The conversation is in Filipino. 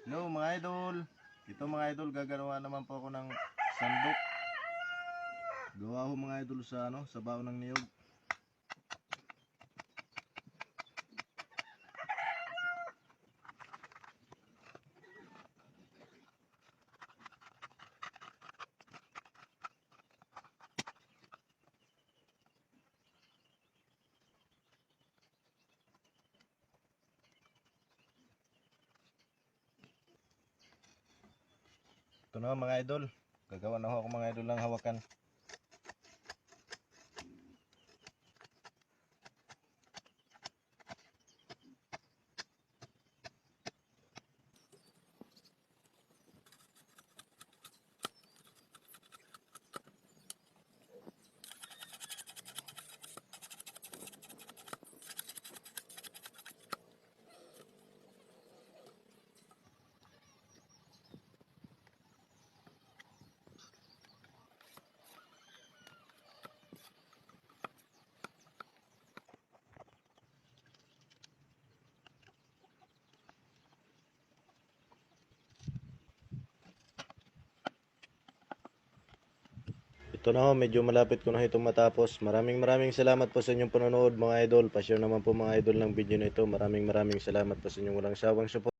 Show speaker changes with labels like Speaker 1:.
Speaker 1: Hello mga idol. Ito mga idol, gagawa naman po ako ng sandok. Gawa ko mga idol sa sa baon ng niyog. Ito na mga idol. Gagawa na ako mga idol ng hawakan. Ito na ho, medyo malapit ko na itong matapos. Maraming salamat po sa inyong panonood mga idol. Pa-share naman po mga idol ng video na ito. Maraming salamat po sa inyong walang sawang support.